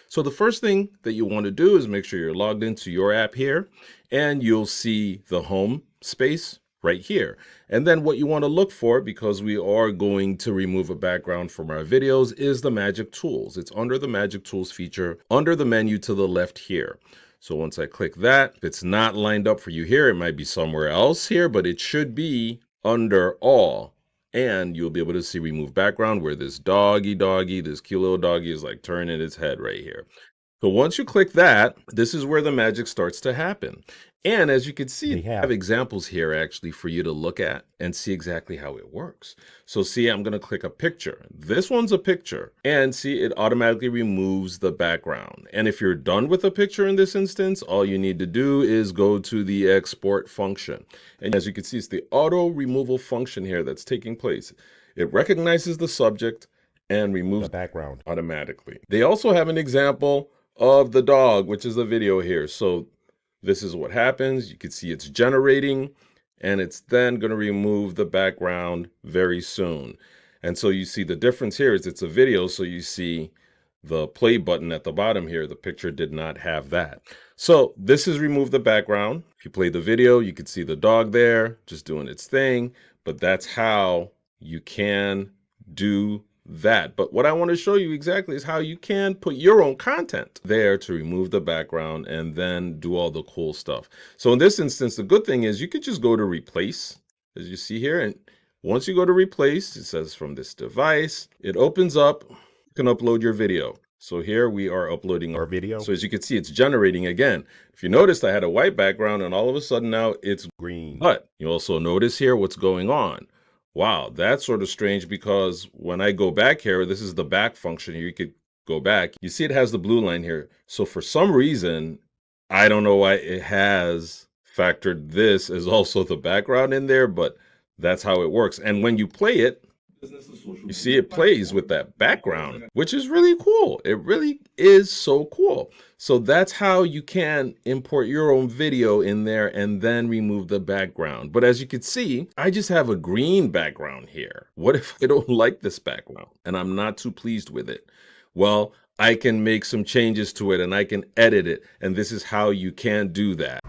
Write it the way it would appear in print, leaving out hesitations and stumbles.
So the first thing that you want to do is make sure you're logged into your app here, and you'll see the home space right here. And then what you want to look for, because we are going to remove a background from our videos, is the magic tools. It's under the magic tools feature, under the menu to the left here. So once I click that, if it's not lined up for you here, it might be somewhere else here, but it should be under all. And you'll be able to see remove background, where this doggy, this cute little doggy is like turning its head right here. So once you click that, this is where the magic starts to happen. And as you can see, I have examples here actually for you to look at and see exactly how it works. So see, I'm going to click a picture. This one's a picture, and see, it automatically removes the background. And if you're done with a picture in this instance, all you need to do is go to the export function. And as you can see, it's the auto removal function here that's taking place. It recognizes the subject and removes the background automatically. They also have an example of the dog, which is the video here. So this is what happens. You can see it's generating, and it's then going to remove the background very soon. And so you see the difference here is it's a video, so you see the play button at the bottom here. The picture did not have that. So this is remove the background. If you play the video, you can see the dog there just doing its thing, but that's how you can do that. But what I want to show you exactly is how you can put your own content there to remove the background and then do all the cool stuff. So in this instance, the good thing is you could just go to replace, as you see here. And once you go to replace, it says from this device, it opens up, you can upload your video. So here we are uploading our video. So as you can see, it's generating again. If you noticed, I had a white background, and all of a sudden now it's green. But you also notice here what's going on. Wow, that's sort of strange, because when I go back here, this is the back function. You could go back. You see it has the blue line here. So for some reason, I don't know why it has factored this as also the background in there, but that's how it works. And when you play it, you see it plays with that background, which is really cool. It really is so cool. So that's how you can import your own video in there and then remove the background. But as you can see, I just have a green background here. What if I don't like this background and I'm not too pleased with it? Well, I can make some changes to it and I can edit it. And this is how you can do that.